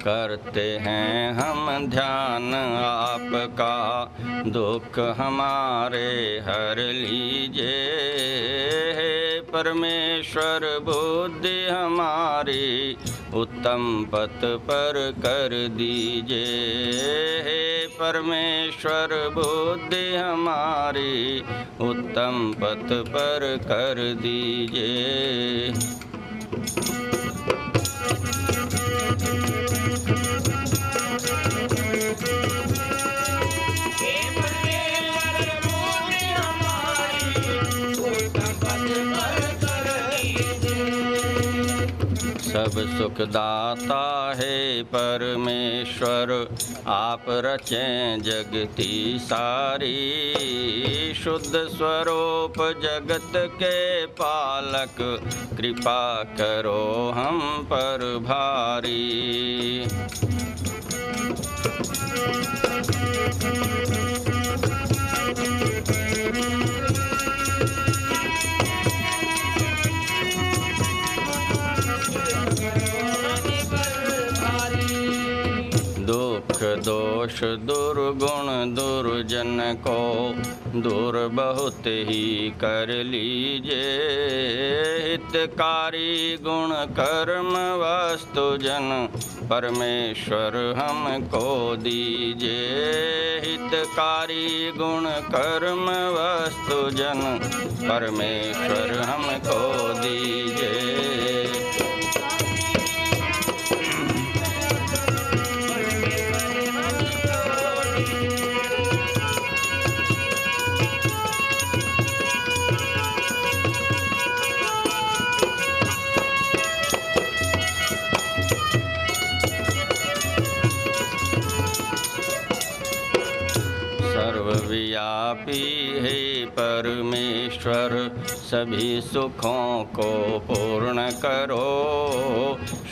करते हैं हम ध्यान आपका, दुख हमारे हर लीजिए। हे परमेश्वर बुद्धि हमारी उत्तम पथ पर कर दीजिए। हे परमेश्वर बुद्धि हमारी उत्तम पथ पर कर दीजिए। सब सुखदाता है परमेश्वर, आप रचें जगती सारी। शुद्ध स्वरूप जगत के पालक, कृपा करो हम पर भारी। दुख दोष दुर्गुण दुर्जन को दूर बहुत ही कर लीजिए। हितकारी गुण कर्म वस्तु जन परमेश्वर हमको दीजिए। हितकारी गुण कर्म वस्तु जन परमेश्वर हमको दीजिए। सर्वव्यापी है परमेश्वर, सभी सुखों को पूर्ण करो।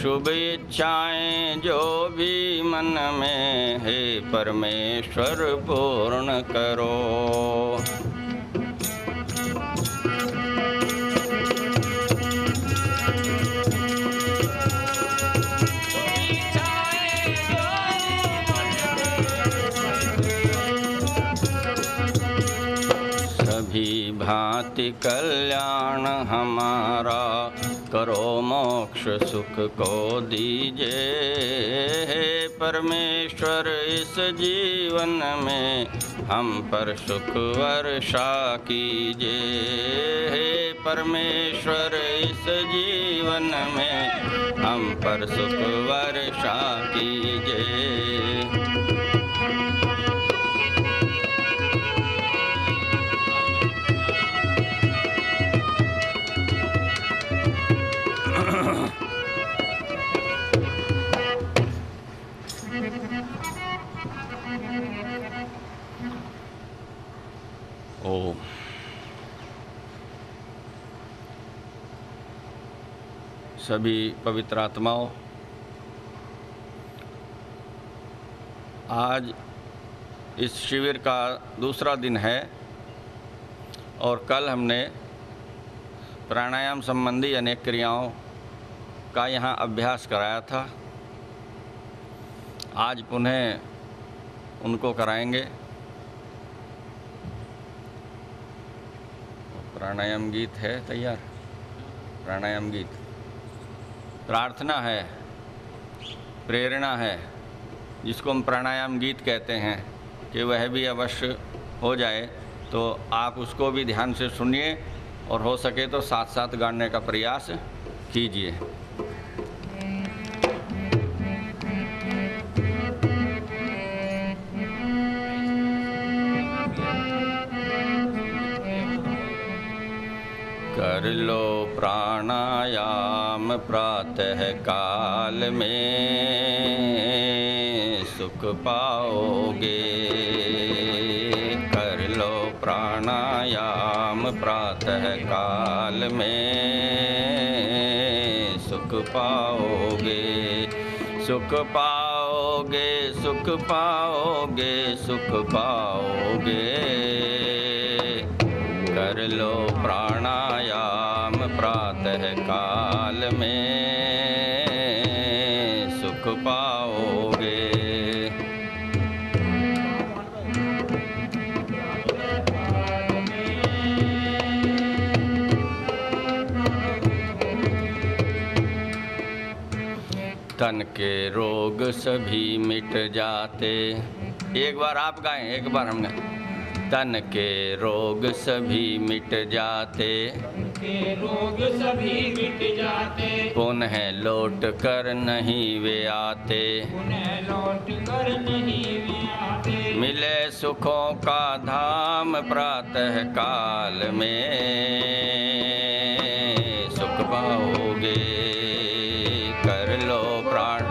शुभ इच्छाएं जो भी मन में है परमेश्वर पूर्ण करो। भांति कल्याण हमारा करो, मोक्ष सुख को दीजिए। हे परमेश्वर इस जीवन में हम पर सुख वर्षा कीजिए। हे परमेश्वर इस जीवन में हम पर सुख वर्षा कीजिए। ओम। सभी पवित्र आत्माओं, आज इस शिविर का दूसरा दिन है और कल हमने प्राणायाम संबंधी अनेक क्रियाओं का यहाँ अभ्यास कराया था। आज पुनः उनको कराएंगे। प्राणायाम गीत है तैयार। प्राणायाम गीत प्रार्थना है, प्रेरणा है, जिसको हम प्राणायाम गीत कहते हैं, कि वह भी अवश्य हो जाए। तो आप उसको भी ध्यान से सुनिए और हो सके तो साथ साथ गाने का प्रयास कीजिए। कर लो प्राणायाम प्रातः काल में, सुख पाओगे। कर लो प्राणायाम प्रातः काल में, सुख पाओगे। सुख पाओगे, सुख पाओगे, सुख पाओगे। कर लो प्राणायाम प्रातः काल में, सुख पाओ। तन के रोग सभी मिट जाते। एक बार आप गाएं, एक बार हम गाएं। तन के रोग सभी मिट जाते, के रोग सभी मिट जाते, पुनः लौट कर नहीं वे आते, पुनः लौट कर नहीं वे आते। मिले सुखों का धाम प्रातः काल में, सुख पाओगे कर लो प्राण।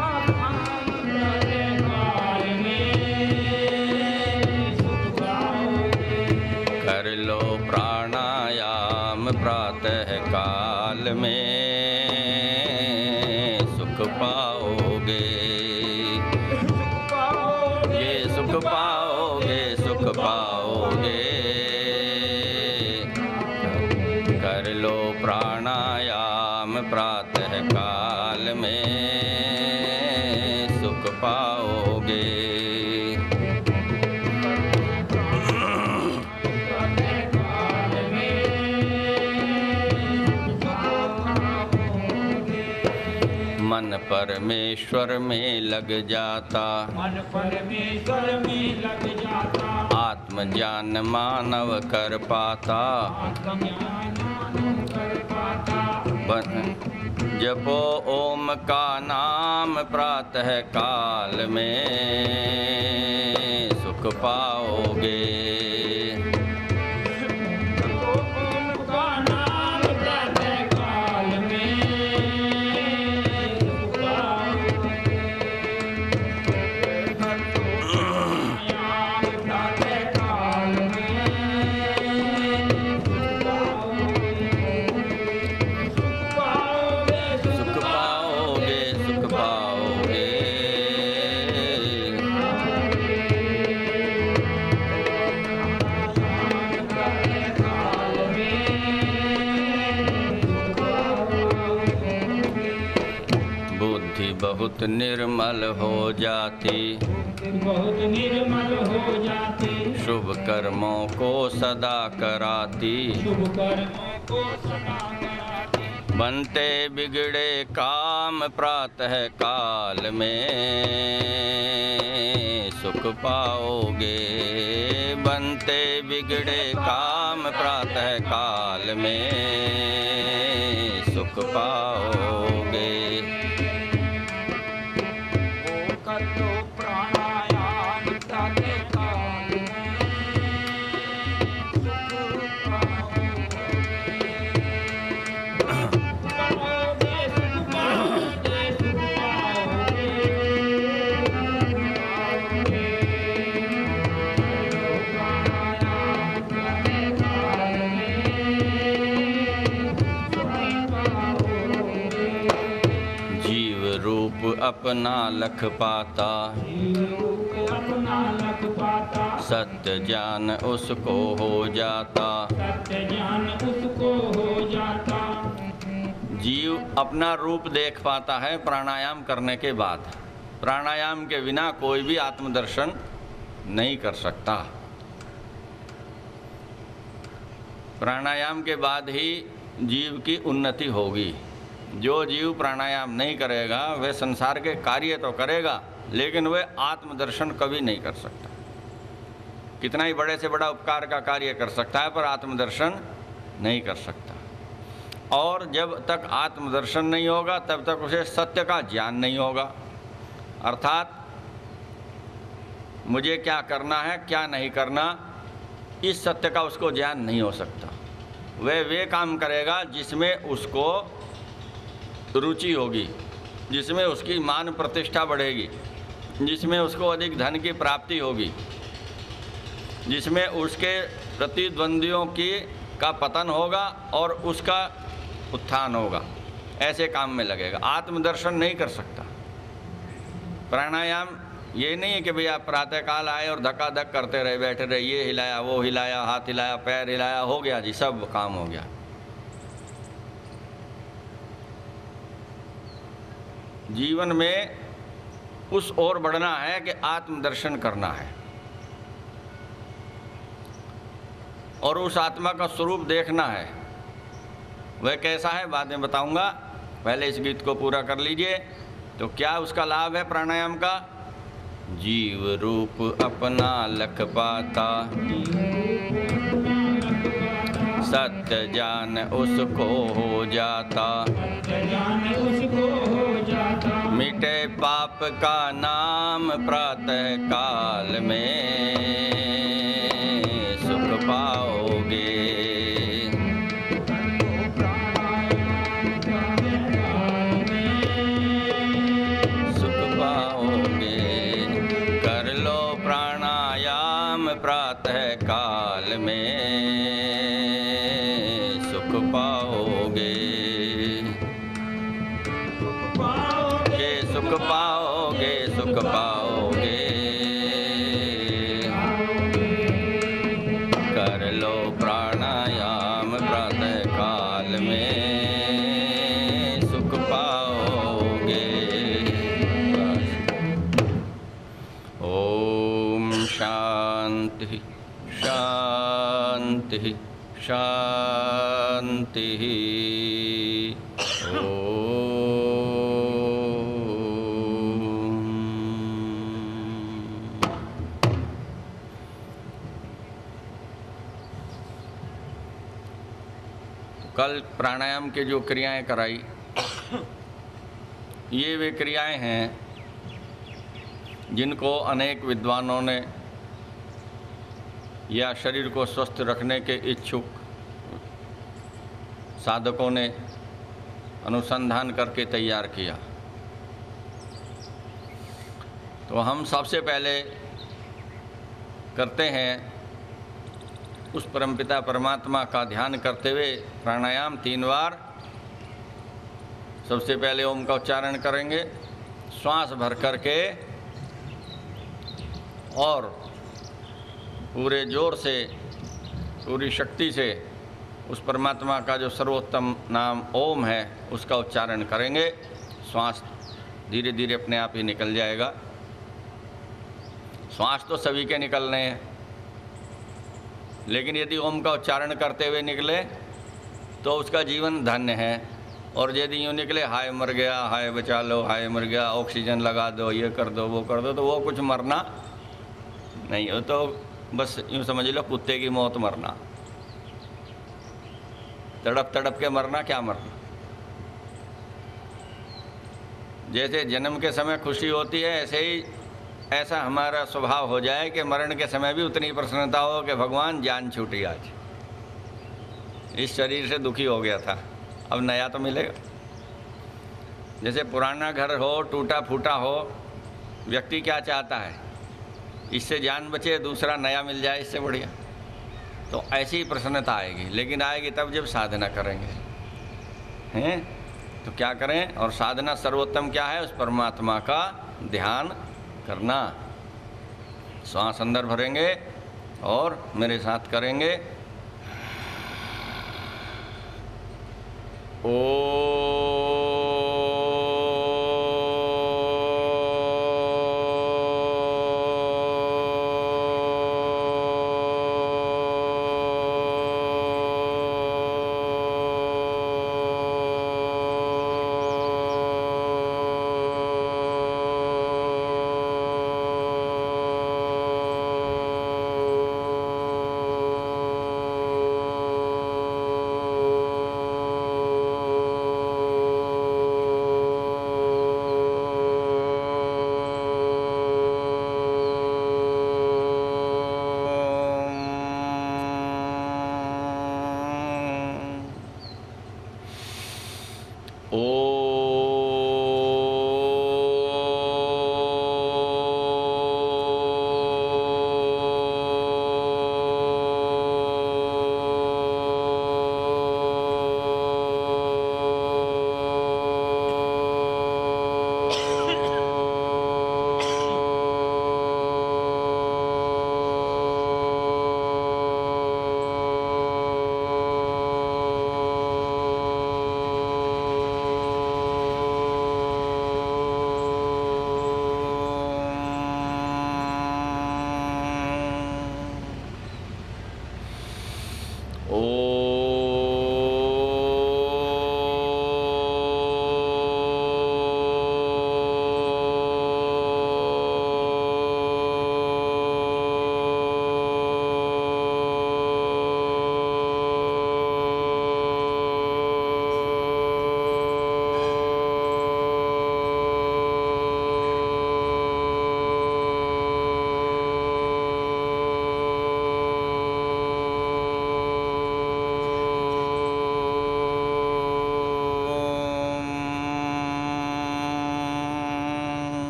कर लो प्राणायाम प्रातः काल में, सुख पाओगे। ये सुख पाओगे, सुख पाओगे। कर लो प्राणायाम प्रातः काल में, सुख पाओगे। मन परमेश्वर में लग जाता, मन परमेश्वर में लग जाता, आत्मज्ञान मानव कर पाता। आत्मज्ञान मानव कर पाता। जपो ओम का नाम प्रातः काल में, सुख पाओगे। ओम का नाम प्रातः काल में, सुख पाओगे। प्राणायाम प्रातः काल में, सुख पाओगे, सुख पाओगे। बुद्धि बहुत निर्मल हो जाती, बहुत निर्मल हो जाती, शुभ कर्मों को सदा कराती। शुभ कर्मों को सदा कराती। बनते बिगड़े काम प्रातः काल में, सुख पाओगे। बनते बिगड़े काम प्रातः काल में, सुख पाओगे। वो कर लो प्राणायाम प्रातः काल में, सुख पाओगे। सुख पाओगे, सुख पाओगे। प्राणायाम प्रातः काल में, सुख पाओगे। जीव रूप अपना लख पाता, अपना लख पाता, सत्य ज्ञान उसको हो जाता। सत्य ज्ञान उसको हो जाता। जीव अपना रूप देख पाता है प्राणायाम करने के बाद। प्राणायाम के बिना कोई भी आत्मदर्शन नहीं कर सकता। प्राणायाम के बाद ही जीव की उन्नति होगी। जो जीव प्राणायाम नहीं करेगा वह संसार के कार्य तो करेगा, लेकिन वह आत्मदर्शन कभी नहीं कर सकता। कितना ही बड़े से बड़ा उपकार का कार्य कर सकता है, पर आत्मदर्शन नहीं कर सकता। और जब तक आत्मदर्शन नहीं होगा तब तक उसे सत्य का ज्ञान नहीं होगा। अर्थात मुझे क्या करना है क्या नहीं करना, इस सत्य का उसको ज्ञान नहीं हो सकता। वह वे काम करेगा जिसमें उसको रुचि होगी, जिसमें उसकी मान प्रतिष्ठा बढ़ेगी, जिसमें उसको अधिक धन की प्राप्ति होगी, जिसमें उसके प्रतिद्वंदियों का पतन होगा और उसका उत्थान होगा। ऐसे काम में लगेगा। आत्मदर्शन नहीं कर सकता। प्राणायाम ये नहीं है कि भैया प्रातःकाल आए और धक्का-धक करते रहे, बैठे रहे, ये हिलाया वो हिलाया, हाथ हिलाया पैर हिलाया, हो गया जी, सब काम हो गया। जीवन में उस ओर बढ़ना है कि आत्मदर्शन करना है और उस आत्मा का स्वरूप देखना है। वह कैसा है बाद में बताऊंगा, पहले इस गीत को पूरा कर लीजिए। तो क्या उसका लाभ है प्राणायाम का? जीव रूप अपना लख पाता, सत्य ज्ञान उसको हो जाता, ज्ञान उसको हो जाता। मिटे पाप का नाम प्रातः काल में सुख पाओगे। सुख पाओगे। कर लो प्राणायाम प्रातः काल में सुख पाओगे। सुख पाओगे, सुख पाओगे। कर लो प्राणायाम प्रातः काल में सुख पाओगे। ओम शांति शांति शांति। कल प्राणायाम के जो क्रियाएं कराई, ये वे क्रियाएं हैं जिनको अनेक विद्वानों ने या शरीर को स्वस्थ रखने के इच्छुक साधकों ने अनुसंधान करके तैयार किया। तो हम सबसे पहले करते हैं उस परमपिता परमात्मा का ध्यान करते हुए प्राणायाम 3 बार। सबसे पहले ओम का उच्चारण करेंगे, श्वास भर करके और पूरे जोर से, पूरी शक्ति से उस परमात्मा का जो सर्वोत्तम नाम ओम है उसका उच्चारण करेंगे। श्वास धीरे धीरे अपने आप ही निकल जाएगा। श्वास तो सभी के निकलने हैं, लेकिन यदि ओम का उच्चारण करते हुए निकले तो उसका जीवन धन्य है। और यदि यूँ निकले हाय मर गया, हाय बचा लो, हाय मर गया, ऑक्सीजन लगा दो, ये कर दो, वो कर दो, तो वो कुछ मरना नहीं हो। तो बस यूँ समझ लो कुत्ते की मौत मरना, तड़प तड़प के मरना, क्या मरना। जैसे जन्म के समय खुशी होती है, ऐसे ही ऐसा हमारा स्वभाव हो जाए कि मरण के समय भी उतनी प्रसन्नता हो कि भगवान जान छूटी, आज इस शरीर से दुखी हो गया था, अब नया तो मिलेगा। जैसे पुराना घर हो, टूटा फूटा हो, व्यक्ति क्या चाहता है, इससे जान बचे, दूसरा नया मिल जाए, इससे बढ़िया। तो ऐसी ही प्रसन्नता आएगी, लेकिन आएगी तब जब साधना करेंगे, हैं। तो क्या करें? और साधना सर्वोत्तम क्या है? उस परमात्मा का ध्यान करना। श्वास अंदर भरेंगे और मेरे साथ करेंगे।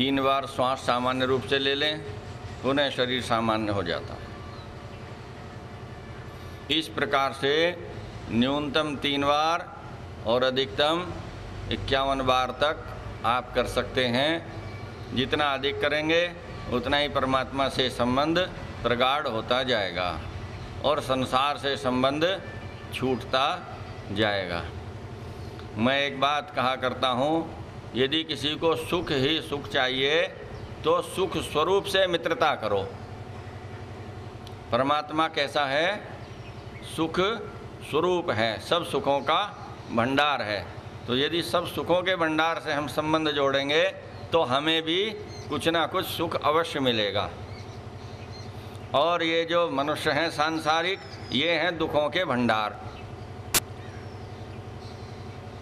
3 बार श्वास सामान्य रूप से ले लें, पुनः शरीर सामान्य हो जाता है। इस प्रकार से न्यूनतम 3 बार और अधिकतम 51 बार तक आप कर सकते हैं। जितना अधिक करेंगे उतना ही परमात्मा से संबंध प्रगाढ़ होता जाएगा और संसार से संबंध छूटता जाएगा। मैं एक बात कहा करता हूँ, यदि किसी को सुख ही सुख चाहिए तो सुख स्वरूप से मित्रता करो। परमात्मा कैसा है? सुख स्वरूप है, सब सुखों का भंडार है। तो यदि सब सुखों के भंडार से हम संबंध जोड़ेंगे तो हमें भी कुछ ना कुछ सुख अवश्य मिलेगा। और ये जो मनुष्य हैं सांसारिक, ये हैं दुखों के भंडार।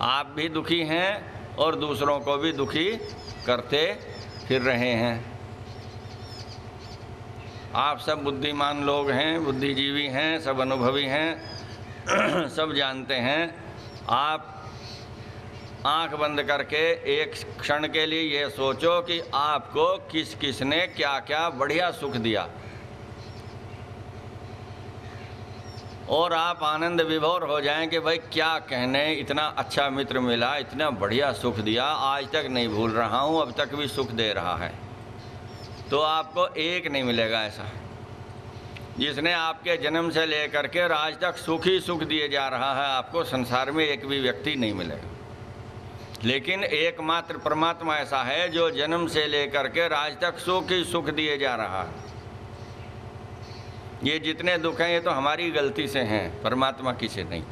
आप भी दुखी हैं और दूसरों को भी दुखी करते फिर रहे हैं। आप सब बुद्धिमान लोग हैं, बुद्धिजीवी हैं, सब अनुभवी हैं, सब जानते हैं। आप आंख बंद करके एक क्षण के लिए ये सोचो कि आपको किस किस ने क्या क्या बढ़िया सुख दिया, और आप आनंद विभोर हो जाएं कि भाई क्या कहने, इतना अच्छा मित्र मिला, इतना बढ़िया सुख दिया, आज तक नहीं भूल रहा हूँ, अब तक भी सुख दे रहा है। तो आपको एक नहीं मिलेगा ऐसा जिसने आपके जन्म से लेकर के आज तक सुख ही सुख दिए जा रहा है। आपको संसार में एक भी व्यक्ति नहीं मिलेगा। लेकिन एकमात्र परमात्मा ऐसा है जो जन्म से लेकर के आज तक सुख ही सुख दिए जा रहा है। ये जितने दुख हैं ये तो हमारी गलती से हैं, परमात्मा की से नहीं।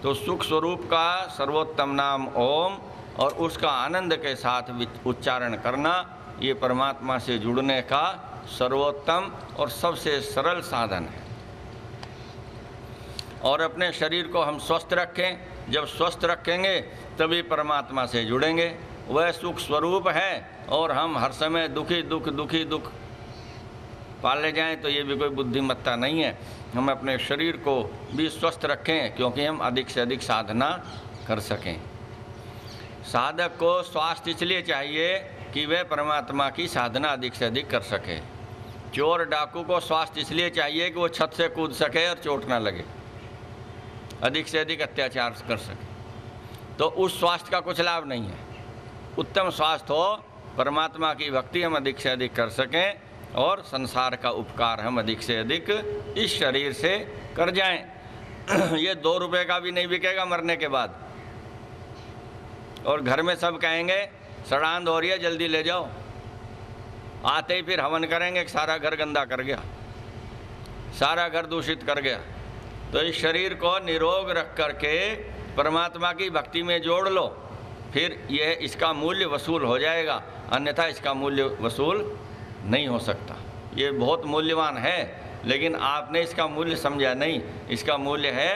तो सुख स्वरूप का सर्वोत्तम नाम ओम और उसका आनंद के साथ उच्चारण करना, ये परमात्मा से जुड़ने का सर्वोत्तम और सबसे सरल साधन है। और अपने शरीर को हम स्वस्थ रखें। जब स्वस्थ रखेंगे तभी परमात्मा से जुड़ेंगे। वह सुख स्वरूप है और हम हर समय दुखी दुख पाले जाएं तो ये भी कोई बुद्धिमत्ता नहीं है। हम अपने शरीर को भी स्वस्थ रखें क्योंकि हम अधिक से अधिक साधना कर सकें। साधक को स्वास्थ्य इसलिए चाहिए कि वह परमात्मा की साधना अधिक से अधिक कर सके। चोर डाकू को स्वास्थ्य इसलिए चाहिए कि वो छत से कूद सके और चोट ना लगे, अधिक से अधिक अत्याचार कर सके। तो उस स्वास्थ्य का कुछ लाभ नहीं है। उत्तम स्वास्थ्य हो, परमात्मा की भक्ति हम अधिक से अधिक कर सकें और संसार का उपकार हम अधिक से अधिक इस शरीर से कर जाएं। ये 2 रुपए का भी नहीं बिकेगा मरने के बाद। और घर में सब कहेंगे सड़ांध हो रही है, जल्दी ले जाओ। आते ही फिर हवन करेंगे, सारा घर गंदा कर गया, सारा घर दूषित कर गया। तो इस शरीर को निरोग रख करके परमात्मा की भक्ति में जोड़ लो, फिर यह इसका मूल्य वसूल हो जाएगा। अन्यथा इसका मूल्य वसूल नहीं हो सकता। ये बहुत मूल्यवान है, लेकिन आपने इसका मूल्य समझा नहीं। इसका मूल्य है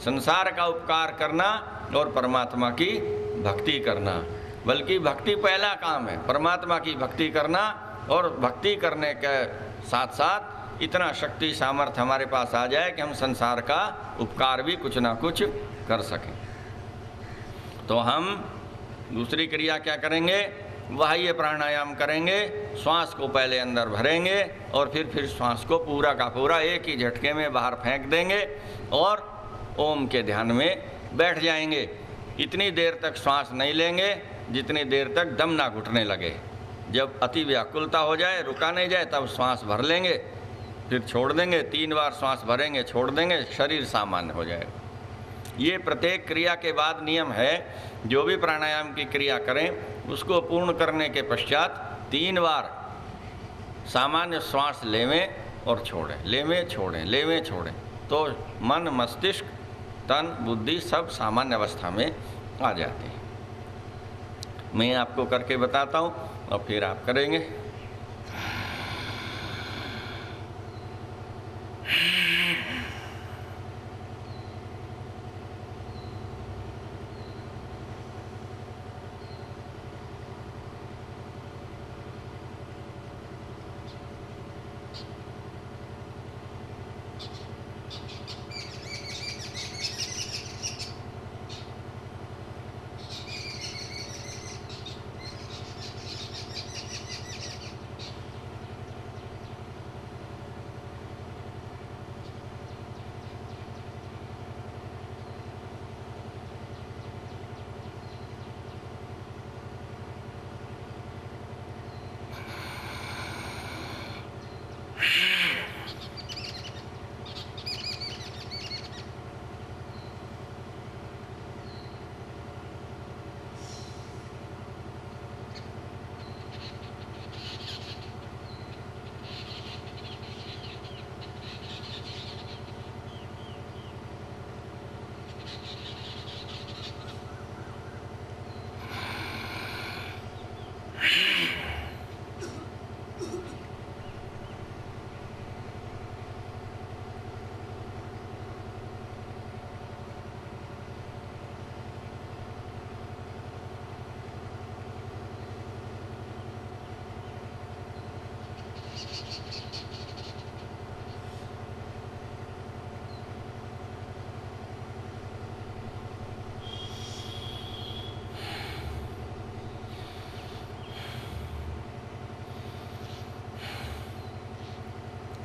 संसार का उपकार करना और परमात्मा की भक्ति करना। बल्कि भक्ति पहला काम है, परमात्मा की भक्ति करना। और भक्ति करने के साथ साथ इतना शक्ति सामर्थ्य हमारे पास आ जाए कि हम संसार का उपकार भी कुछ ना कुछ कर सकें। तो हम दूसरी क्रिया क्या करेंगे? बाह्य प्राणायाम करेंगे। श्वास को पहले अंदर भरेंगे और फिर श्वास को पूरा का पूरा एक ही झटके में बाहर फेंक देंगे और ओम के ध्यान में बैठ जाएंगे। इतनी देर तक श्वास नहीं लेंगे जितनी देर तक दम ना घुटने लगे। जब अति व्याकुलता हो जाए, रुका नहीं जाए, तब श्वास भर लेंगे, फिर छोड़ देंगे। 3 बार श्वास भरेंगे, छोड़ देंगे, शरीर सामान्य हो जाएगा। ये प्रत्येक क्रिया के बाद नियम है। जो भी प्राणायाम की क्रिया करें उसको पूर्ण करने के पश्चात 3 बार सामान्य श्वास लेवें और छोड़ें, लेवें छोड़ें, लेवें छोड़ें। तो मन, मस्तिष्क, तन, बुद्धि सब सामान्य अवस्था में आ जाते हैं। मैं आपको करके बताता हूँ और फिर आप करेंगे।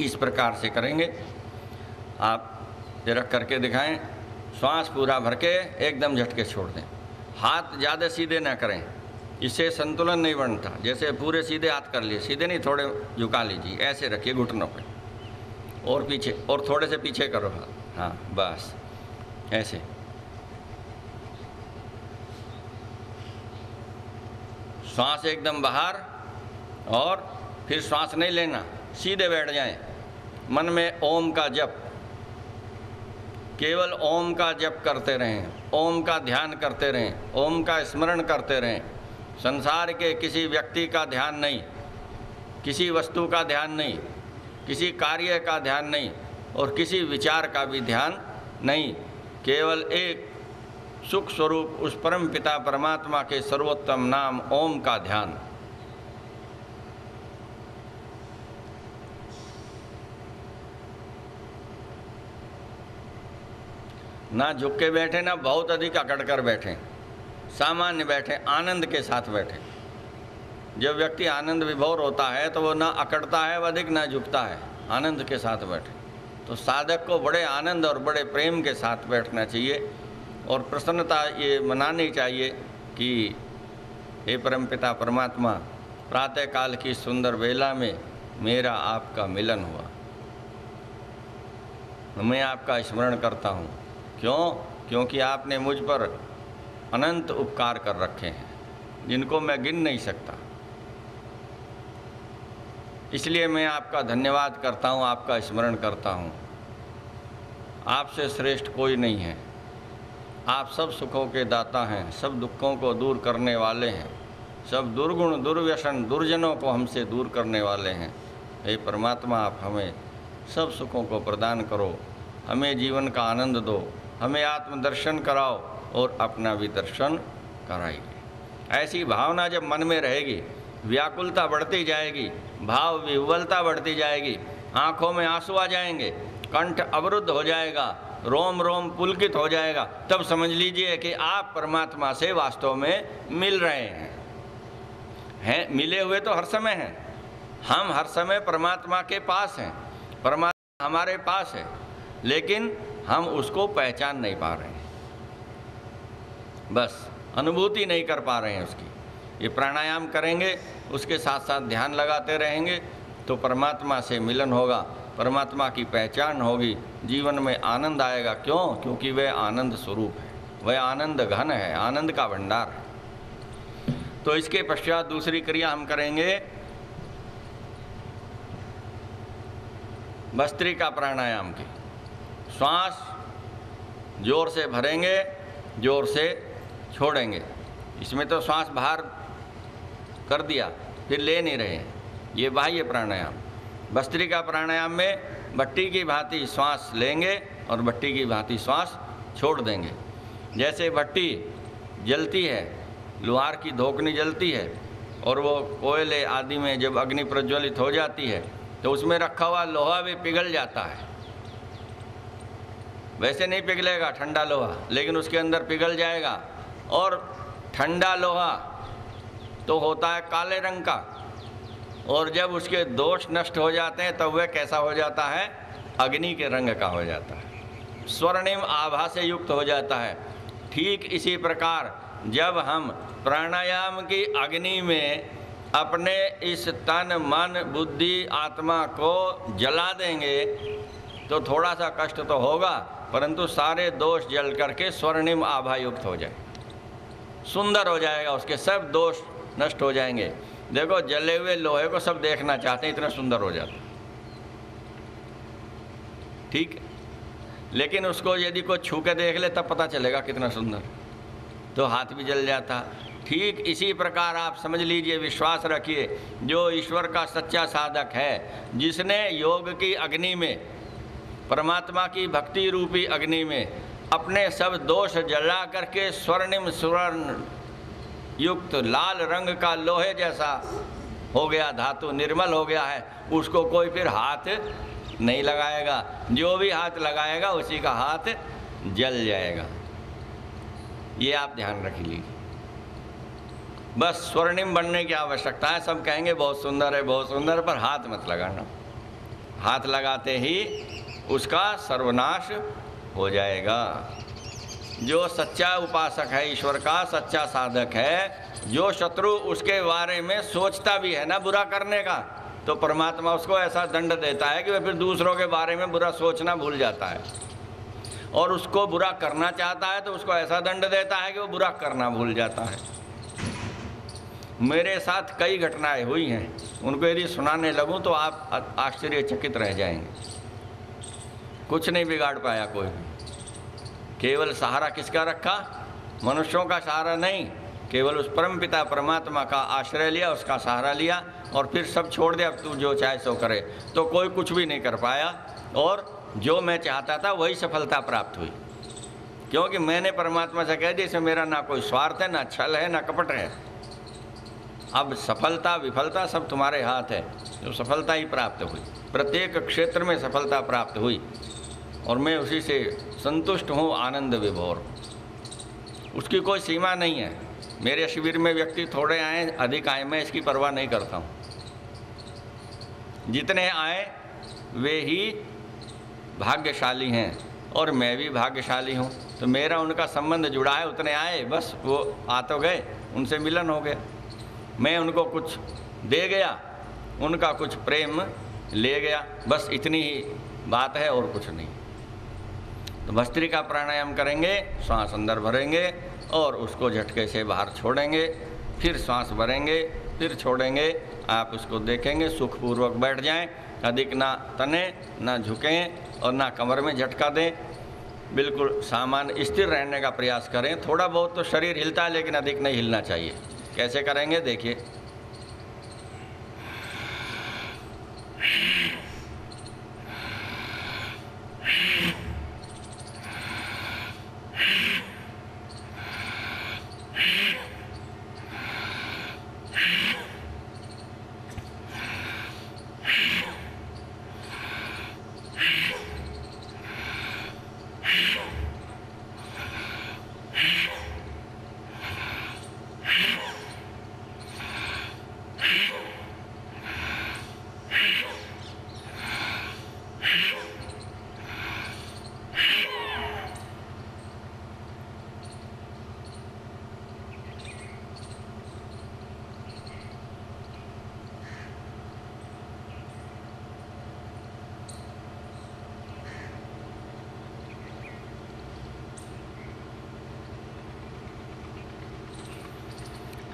इस प्रकार से करेंगे। आप जरा करके दिखाएं। श्वास पूरा भर के एकदम झटके छोड़ दें। हाथ ज़्यादा सीधे ना करें, इससे संतुलन नहीं बनता। जैसे पूरे सीधे हाथ कर लिए, सीधे नहीं, थोड़े झुका लीजिए, ऐसे रखिए घुटनों पे, और पीछे, और थोड़े से पीछे करो हाथ। हाँ बस ऐसे। श्वास एकदम बाहर, और फिर श्वास नहीं लेना, सीधे बैठ जाएं। मन में ओम का जप, केवल ओम का जप करते रहें, ओम का ध्यान करते रहें, ओम का स्मरण करते रहें। संसार के किसी व्यक्ति का ध्यान नहीं, किसी वस्तु का ध्यान नहीं, किसी कार्य का ध्यान नहीं, और किसी विचार का भी ध्यान नहीं। केवल एक सुख स्वरूप उस परम पिता परमात्मा के सर्वोत्तम नाम ओम का ध्यान। ना झुक के बैठे, ना बहुत अधिक अकड़ कर बैठे, सामान्य बैठे, आनंद के साथ बैठे। जब व्यक्ति आनंद विभोर होता है तो वो ना अकड़ता है अधिक, ना झुकता है, आनंद के साथ बैठे। तो साधक को बड़े आनंद और बड़े प्रेम के साथ बैठना चाहिए, और प्रसन्नता ये मनानी चाहिए कि हे परमपिता परमात्मा, प्रातःकाल की सुंदर वेला में मेरा आपका मिलन हुआ, मैं आपका स्मरण करता हूँ। क्यों? क्योंकि आपने मुझ पर अनंत उपकार कर रखे हैं, जिनको मैं गिन नहीं सकता। इसलिए मैं आपका धन्यवाद करता हूँ, आपका स्मरण करता हूँ। आपसे श्रेष्ठ कोई नहीं है। आप सब सुखों के दाता हैं, सब दुखों को दूर करने वाले हैं, सब दुर्गुण दुर्व्यसन दुर्जनों को हमसे दूर करने वाले हैं। हे परमात्मा, आप हमें सब सुखों को प्रदान करो, हमें जीवन का आनंद दो, हमें आत्मदर्शन कराओ और अपना भी दर्शन कराइए। ऐसी भावना जब मन में रहेगी, व्याकुलता बढ़ती जाएगी, भाव विह्वलता बढ़ती जाएगी, आँखों में आंसू आ जाएंगे, कंठ अवरुद्ध हो जाएगा, रोम रोम पुलकित हो जाएगा, तब समझ लीजिए कि आप परमात्मा से वास्तव में मिल रहे हैं। मिले हुए तो हर समय हैं, हम हर समय परमात्मा के पास हैं, परमात्मा हमारे पास है, लेकिन हम उसको पहचान नहीं पा रहे हैं, बस अनुभूति नहीं कर पा रहे हैं उसकी। ये प्राणायाम करेंगे, उसके साथ साथ ध्यान लगाते रहेंगे तो परमात्मा से मिलन होगा, परमात्मा की पहचान होगी, जीवन में आनंद आएगा। क्यों? क्योंकि वह आनंद स्वरूप है, वह आनंद घन है, आनंद का भंडार है। तो इसके पश्चात दूसरी क्रिया हम करेंगे भस्त्रिका प्राणायाम की। श्वास जोर से भरेंगे, जोर से छोड़ेंगे। इसमें तो श्वास बाहर कर दिया, फिर ले नहीं रहे, ये बाह्य प्राणायाम। भस्त्रिका प्राणायाम में भट्टी की भांति श्वास लेंगे और भट्टी की भांति श्वास छोड़ देंगे। जैसे भट्टी जलती है, लोहार की धोकनी जलती है, और वो कोयले आदि में जब अग्नि प्रज्वलित हो जाती है तो उसमें रखा हुआ लोहा भी पिघल जाता है। वैसे नहीं पिघलेगा ठंडा लोहा, लेकिन उसके अंदर पिघल जाएगा। और ठंडा लोहा तो होता है काले रंग का, और जब उसके दोष नष्ट हो जाते हैं तब वह कैसा हो जाता है? अग्नि के रंग का हो जाता है, स्वर्णिम आभा से युक्त हो जाता है। ठीक इसी प्रकार जब हम प्राणायाम की अग्नि में अपने इस तन मन बुद्धि आत्मा को जला देंगे तो थोड़ा सा कष्ट तो होगा, परंतु सारे दोष जल करके स्वर्णिम आभा युक्त हो जाए, सुंदर हो जाएगा, उसके सब दोष नष्ट हो जाएंगे। देखो जले हुए लोहे को सब देखना चाहते हैं, इतना सुंदर हो जाता, ठीक है? लेकिन उसको यदि कोई छू के देख ले तब पता चलेगा कितना सुंदर, तो हाथ भी जल जाता। ठीक इसी प्रकार आप समझ लीजिए, विश्वास रखिए, जो ईश्वर का सच्चा साधक है, जिसने योग की अग्नि में, परमात्मा की भक्ति रूपी अग्नि में अपने सब दोष जला करके स्वर्णिम स्वर्ण युक्त लाल रंग का लोहे जैसा हो गया, धातु निर्मल हो गया है, उसको कोई फिर हाथ नहीं लगाएगा। जो भी हाथ लगाएगा उसी का हाथ जल जाएगा। ये आप ध्यान रख लीजिए। बस स्वर्णिम बनने की आवश्यकता है। सब कहेंगे बहुत सुंदर है, बहुत सुंदर, पर हाथ मत लगाना। हाथ लगाते ही उसका सर्वनाश हो जाएगा। जो सच्चा उपासक है, ईश्वर का सच्चा साधक है, जो शत्रु उसके बारे में सोचता भी है ना बुरा करने का, तो परमात्मा उसको ऐसा दंड देता है कि वह फिर दूसरों के बारे में बुरा सोचना भूल जाता है। और उसको बुरा करना चाहता है तो उसको ऐसा दंड देता है कि वो बुरा करना भूल जाता है। मेरे साथ कई घटनाएं हुई हैं, उनको यदि सुनाने लगूं तो आप आश्चर्यचकित रह जाएंगे। कुछ नहीं बिगाड़ पाया कोई भी। केवल सहारा किसका रखा? मनुष्यों का सहारा नहीं, केवल उस परम पिता परमात्मा का आश्रय लिया, उसका सहारा लिया और फिर सब छोड़ दिया, अब तू जो चाहे सो करे। तो कोई कुछ भी नहीं कर पाया और जो मैं चाहता था वही सफलता प्राप्त हुई, क्योंकि मैंने परमात्मा से कह दिया इसमें मेरा ना कोई स्वार्थ है, ना छल है, ना कपट है। अब सफलता विफलता सब तुम्हारे हाथ है। तो सफलता ही प्राप्त हुई, प्रत्येक क्षेत्र में सफलता प्राप्त हुई और मैं उसी से संतुष्ट हूँ, आनंद विभोर। उसकी कोई सीमा नहीं है। मेरे शिविर में व्यक्ति थोड़े आए अधिक आए, मैं इसकी परवाह नहीं करता हूँ। जितने आए वे ही भाग्यशाली हैं और मैं भी भाग्यशाली हूँ। तो मेरा उनका संबंध जुड़ा है, उतने आए बस, वो आ तो गए, उनसे मिलन हो गया, मैं उनको कुछ दे गया, उनका कुछ प्रेम ले गया, बस इतनी ही बात है और कुछ नहीं। तो भस्त्रिका प्राणायाम करेंगे, श्वास अंदर भरेंगे और उसको झटके से बाहर छोड़ेंगे, फिर श्वास भरेंगे, फिर छोड़ेंगे। आप उसको देखेंगे, सुखपूर्वक बैठ जाएं, अधिक ना तने, ना झुकें और ना कमर में झटका दें। बिल्कुल सामान्य स्थिर रहने का प्रयास करें। थोड़ा बहुत तो शरीर हिलता है लेकिन अधिक नहीं हिलना चाहिए। कैसे करेंगे देखिए।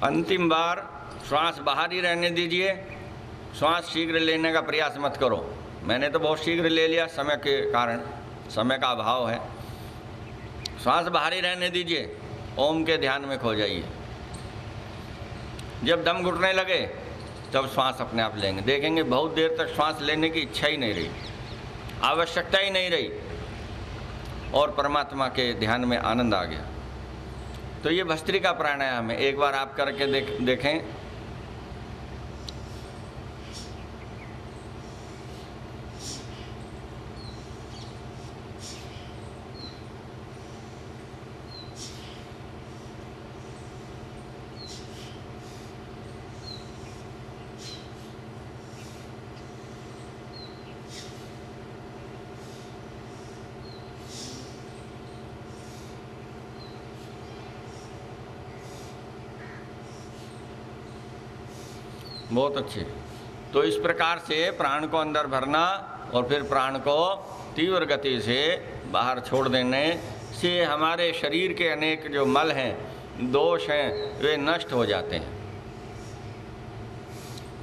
अंतिम बार श्वास बाहर ही रहने दीजिए। श्वास शीघ्र लेने का प्रयास मत करो। मैंने तो बहुत शीघ्र ले लिया, समय के कारण, समय का अभाव है। श्वास बाहर ही रहने दीजिए, ओम के ध्यान में खो जाइए। जब दम घुटने लगे तब श्वास अपने आप लेंगे। देखेंगे बहुत देर तक श्वास लेने की इच्छा ही नहीं रही, आवश्यकता ही नहीं रही और परमात्मा के ध्यान में आनंद आ गया। तो ये भस्त्रिका प्राणायाम है, एक बार आप करके देखें। बहुत अच्छे। तो इस प्रकार से प्राण को अंदर भरना और फिर प्राण को तीव्र गति से बाहर छोड़ देने से हमारे शरीर के अनेक जो मल हैं, दोष हैं, वे नष्ट हो जाते हैं।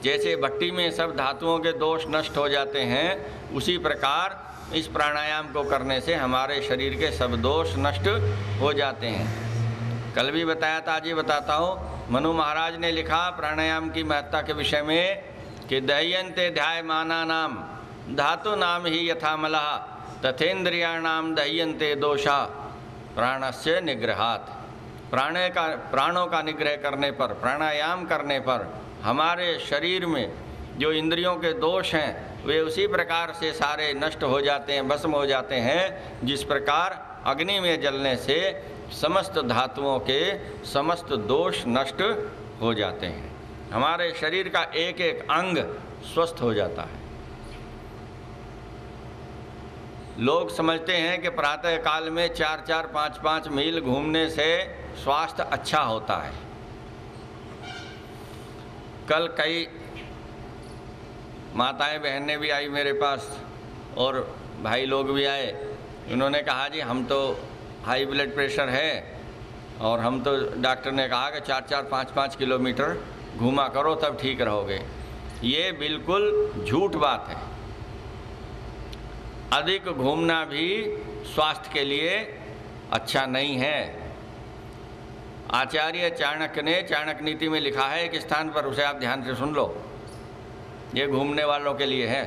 जैसे भट्टी में सब धातुओं के दोष नष्ट हो जाते हैं, उसी प्रकार इस प्राणायाम को करने से हमारे शरीर के सब दोष नष्ट हो जाते हैं। कल भी बताया था, आज ही बताता हूँ। मनु महाराज ने लिखा प्राणायाम की महत्ता के विषय में कि दह्यन्ते ध्यायमाना नाम धातु नाम ही यथामलः तथेन्द्रियाणाम दह्यन्ते दोषा प्राणस्य निग्रहात्। प्राणों का निग्रह करने पर, प्राणायाम करने पर हमारे शरीर में जो इंद्रियों के दोष हैं वे उसी प्रकार से सारे नष्ट हो जाते हैं, भस्म हो जाते हैं, जिस प्रकार अग्नि में जलने से समस्त धातुओं के समस्त दोष नष्ट हो जाते हैं। हमारे शरीर का एक एक अंग स्वस्थ हो जाता है। लोग समझते हैं कि प्रातः काल में 4-4, 5-5 मील घूमने से स्वास्थ्य अच्छा होता है। कल कई माताएं बहनें भी आई मेरे पास और भाई लोग भी आए। उन्होंने कहा जी हम तो हाई ब्लड प्रेशर है और हम तो डॉक्टर ने कहा कि 4-4, 5-5 किलोमीटर घूमा करो तब ठीक रहोगे। ये बिल्कुल झूठ बात है। अधिक घूमना भी स्वास्थ्य के लिए अच्छा नहीं है। आचार्य चाणक्य ने चाणक्य नीति में लिखा है एक स्थान पर, उसे आप ध्यान से सुन लो, ये घूमने वालों के लिए है।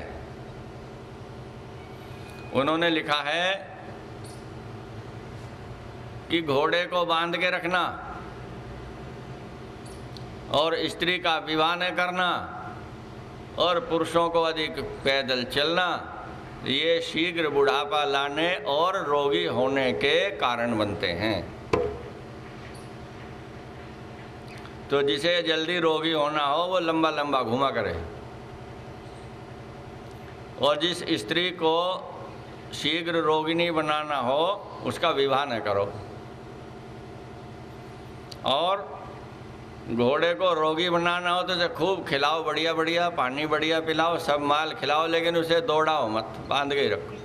उन्होंने लिखा है कि घोड़े को बांध के रखना और स्त्री का विवाह न करना और पुरुषों को अधिक पैदल चलना, ये शीघ्र बुढ़ापा लाने और रोगी होने के कारण बनते हैं। तो जिसे जल्दी रोगी होना हो वो लंबा लंबा घूमा करे, और जिस स्त्री को शीघ्र रोगिणी बनाना हो उसका विवाह न करो। और घोड़े को रोगी बनाना हो तो उसे खूब खिलाओ, बढ़िया बढ़िया पानी बढ़िया पिलाओ, सब माल खिलाओ, लेकिन उसे दौड़ाओ मत, बांध के ही रखो।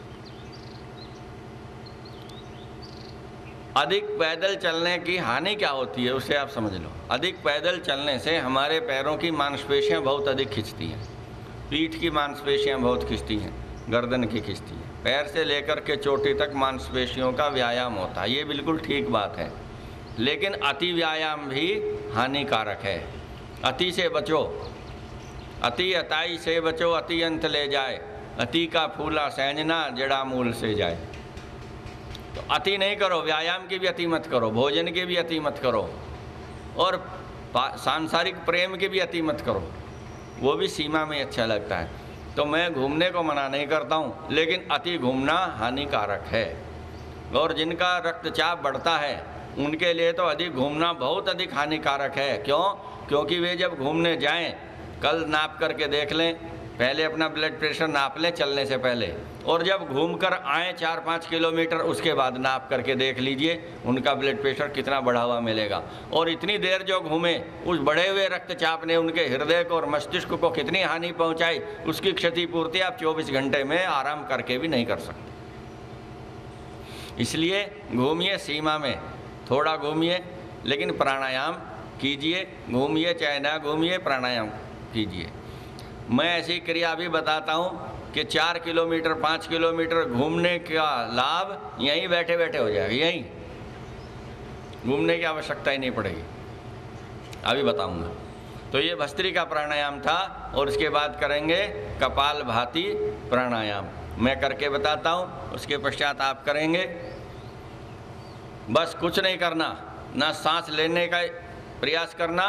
अधिक पैदल चलने की हानि क्या होती है उसे आप समझ लो। अधिक पैदल चलने से हमारे पैरों की मांसपेशियां बहुत अधिक खिंचती हैं, पीठ की मांसपेशियां बहुत खिंचती हैं, गर्दन की खिंचती हैं, पैर से लेकर के चोटी तक मांसपेशियों का व्यायाम होता है। ये बिल्कुल ठीक बात है, लेकिन अति व्यायाम भी हानिकारक है। अति से बचो, अति अताई से बचो, अति अंत ले जाए, अति का फूला सैंजना जड़ा मूल से जाए। तो अति नहीं करो, व्यायाम की भी अति मत करो, भोजन की भी अति मत करो, और सांसारिक प्रेम की भी अति मत करो, वो भी सीमा में अच्छा लगता है। तो मैं घूमने को मना नहीं करता हूँ, लेकिन अति घूमना हानिकारक है। और जिनका रक्तचाप बढ़ता है उनके लिए तो अधिक घूमना बहुत अधिक हानिकारक है। क्यों? क्योंकि वे जब घूमने जाएं, कल नाप करके देख लें, पहले अपना ब्लड प्रेशर नाप लें चलने से पहले, और जब घूमकर आएँ 4-5 किलोमीटर उसके बाद नाप करके देख लीजिए उनका ब्लड प्रेशर कितना बढ़ा हुआ मिलेगा। और इतनी देर जो घूमे उस बढ़े हुए रक्तचाप ने उनके हृदय को और मस्तिष्क को कितनी हानि पहुंचाई, उसकी क्षतिपूर्ति आप 24 घंटे में आराम करके भी नहीं कर सकते। इसलिए घूमिए सीमा में, थोड़ा घूमिए लेकिन प्राणायाम कीजिए, घूमिए चाहे ना घूमिए प्राणायाम कीजिए। मैं ऐसी क्रिया भी बताता हूँ कि 4 किलोमीटर 5 किलोमीटर घूमने का लाभ यहीं बैठे बैठे हो जाएगा, यहीं घूमने की आवश्यकता ही नहीं पड़ेगी। अभी बताऊँगा। तो ये भस्त्रिका प्राणायाम था, और उसके बाद करेंगे कपालभाति प्राणायाम। मैं करके बताता हूँ, उसके पश्चात आप करेंगे। बस कुछ नहीं करना, ना सांस लेने का प्रयास करना,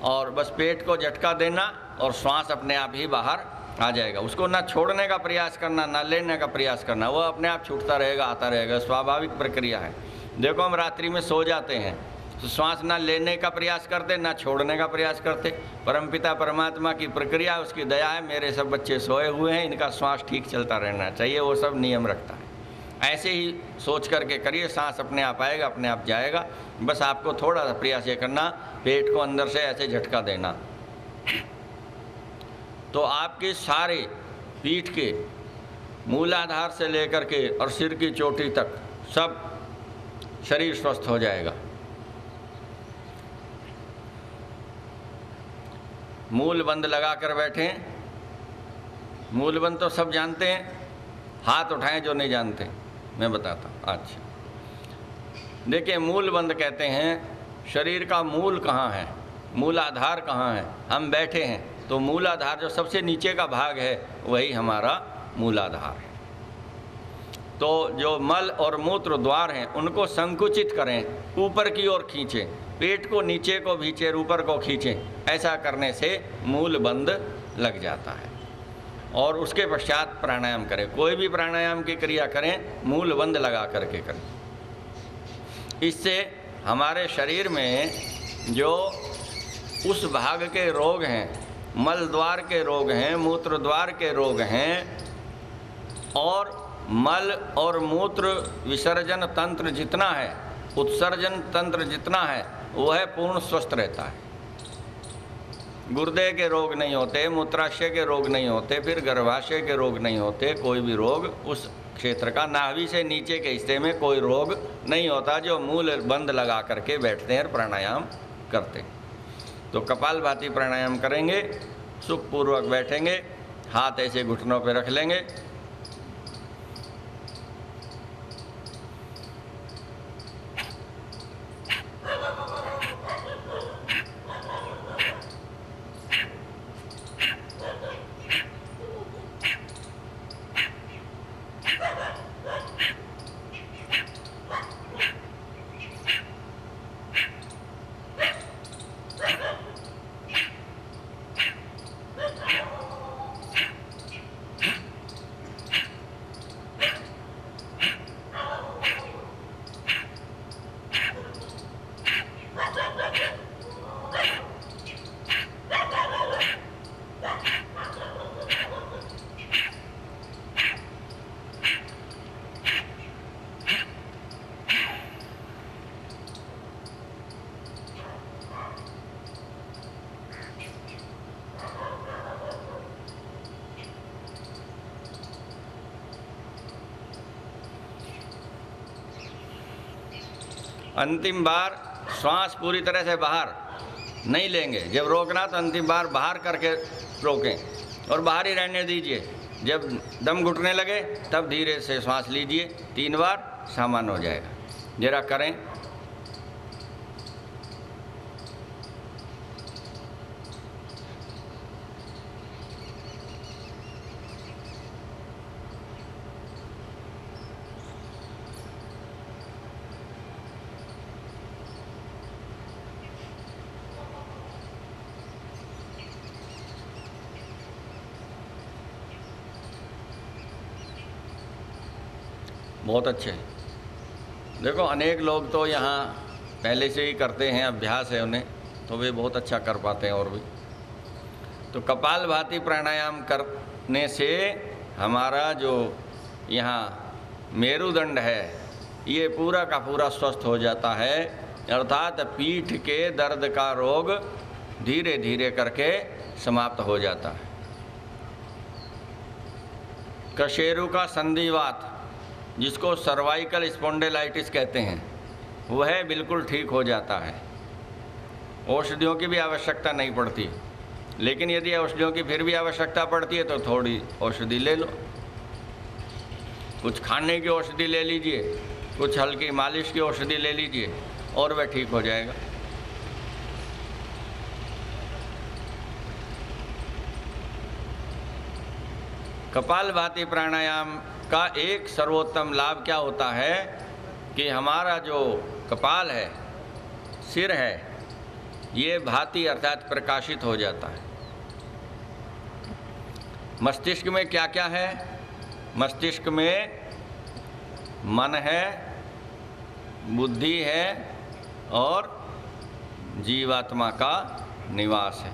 और बस पेट को झटका देना और श्वास अपने आप ही बाहर आ जाएगा। उसको ना छोड़ने का प्रयास करना, ना लेने का प्रयास करना, वो अपने आप छूटता रहेगा, आता रहेगा, स्वाभाविक प्रक्रिया है। देखो हम रात्रि में सो जाते हैं तो श्वास ना लेने का प्रयास करते, ना छोड़ने का प्रयास करते। परमपिता परमात्मा की प्रक्रिया, उसकी दया है, मेरे सब बच्चे सोए हुए हैं, इनका श्वास ठीक चलता रहना चाहिए, वो सब नियम रखता है। ऐसे ही सोच करके करिए, सांस अपने आप आएगा, अपने आप जाएगा। बस आपको थोड़ा सा प्रयास ये करना, पेट को अंदर से ऐसे झटका देना, तो आपके सारे पीठ के मूलाधार से लेकर के और सिर की चोटी तक सब शरीर स्वस्थ हो जाएगा। मूल बंद लगा कर बैठें। मूल बंद तो सब जानते हैं, हाथ उठाएं जो नहीं जानते, मैं बताता हूँ। अच्छा देखिए, मूल बंद कहते हैं शरीर का मूल कहाँ है, मूलाधार कहाँ है। हम बैठे हैं तो मूलाधार जो सबसे नीचे का भाग है वही हमारा मूलाधार है। तो जो मल और मूत्र द्वार हैं उनको संकुचित करें, ऊपर की ओर खींचें, पेट को नीचे को खींचें, ऊपर को खींचें। ऐसा करने से मूल बंद लग जाता है। और उसके पश्चात प्राणायाम करें। कोई भी प्राणायाम की क्रिया करें, मूल बंद लगा करके करें। इससे हमारे शरीर में जो उस भाग के रोग हैं, मल द्वार के रोग हैं, मूत्र द्वार के रोग हैं, और मल और मूत्र विसर्जन तंत्र जितना है, उत्सर्जन तंत्र जितना है, वह पूर्ण स्वस्थ रहता है। गुर्दे के रोग नहीं होते, मूत्राशय के रोग नहीं होते, फिर गर्भाशय के रोग नहीं होते, कोई भी रोग उस क्षेत्र का, नाभि से नीचे के हिस्से में कोई रोग नहीं होता, जो मूल बंद लगा करके बैठते हैं और प्राणायाम करते हैं। तो कपालभाति प्राणायाम करेंगे, सुखपूर्वक बैठेंगे, हाथ ऐसे घुटनों पे रख लेंगे, अंतिम बार श्वास पूरी तरह से बाहर नहीं लेंगे। जब रोकना तो अंतिम बार बाहर करके रोकें और बाहर ही रहने दीजिए। जब दम घुटने लगे तब धीरे से श्वास लीजिए, 3 बार, सामान्य हो जाएगा। जरा करें। बहुत अच्छे। देखो अनेक लोग तो यहाँ पहले से ही करते हैं, अभ्यास है उन्हें, तो वे बहुत अच्छा कर पाते हैं। और भी तो कपालभाति प्राणायाम करने से हमारा जो यहाँ मेरुदंड है ये पूरा का पूरा स्वस्थ हो जाता है, अर्थात पीठ के दर्द का रोग धीरे धीरे करके समाप्त हो जाता है। कशेरु का संधिवात, जिसको सर्वाइकल स्पॉन्डिलाइटिस कहते हैं, वह बिल्कुल ठीक हो जाता है। औषधियों की भी आवश्यकता नहीं पड़ती, लेकिन यदि औषधियों की फिर भी आवश्यकता पड़ती है तो थोड़ी औषधि ले लो। कुछ खाने की औषधि ले लीजिए, कुछ हल्की मालिश की औषधि ले लीजिए और वह ठीक हो जाएगा। कपालभाति प्राणायाम का एक सर्वोत्तम लाभ क्या होता है कि हमारा जो कपाल है, सिर है, ये भाति अर्थात प्रकाशित हो जाता है। मस्तिष्क में क्या क्या है? मस्तिष्क में मन है, बुद्धि है और जीवात्मा का निवास है।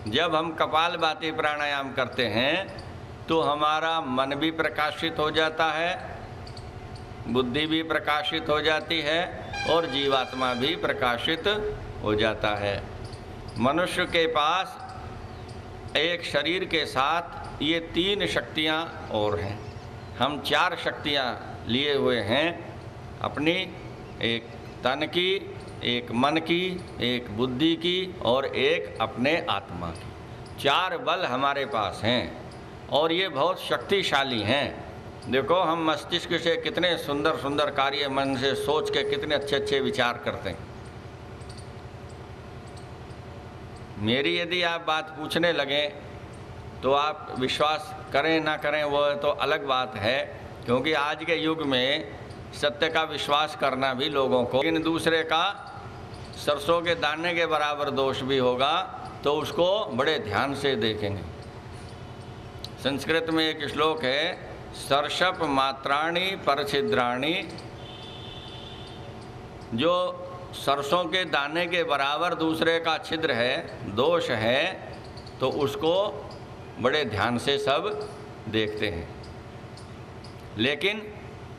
जब हम कपालभाति प्राणायाम करते हैं तो हमारा मन भी प्रकाशित हो जाता है, बुद्धि भी प्रकाशित हो जाती है और जीवात्मा भी प्रकाशित हो जाता है। मनुष्य के पास एक शरीर के साथ ये 3 शक्तियाँ और हैं। हम 4 शक्तियाँ लिए हुए हैं अपनी, एक तन की, एक मन की, एक बुद्धि की और एक अपने आत्मा की। 4 बल हमारे पास हैं और ये बहुत शक्तिशाली हैं। देखो हम मस्तिष्क से कितने सुंदर सुंदर कार्य मन से सोच के कितने अच्छे अच्छे विचार करते हैं। मेरी यदि आप बात पूछने लगें तो आप विश्वास करें ना करें वह तो अलग बात है, क्योंकि आज के युग में सत्य का विश्वास करना भी लोगों को, लेकिन दूसरे का सरसों के दाने के बराबर दोष भी होगा तो उसको बड़े ध्यान से देखेंगे। संस्कृत में एक श्लोक है, सर्षप मात्राणि परछिद्राणि, जो सरसों के दाने के बराबर दूसरे का छिद्र है, दोष है, तो उसको बड़े ध्यान से सब देखते हैं। लेकिन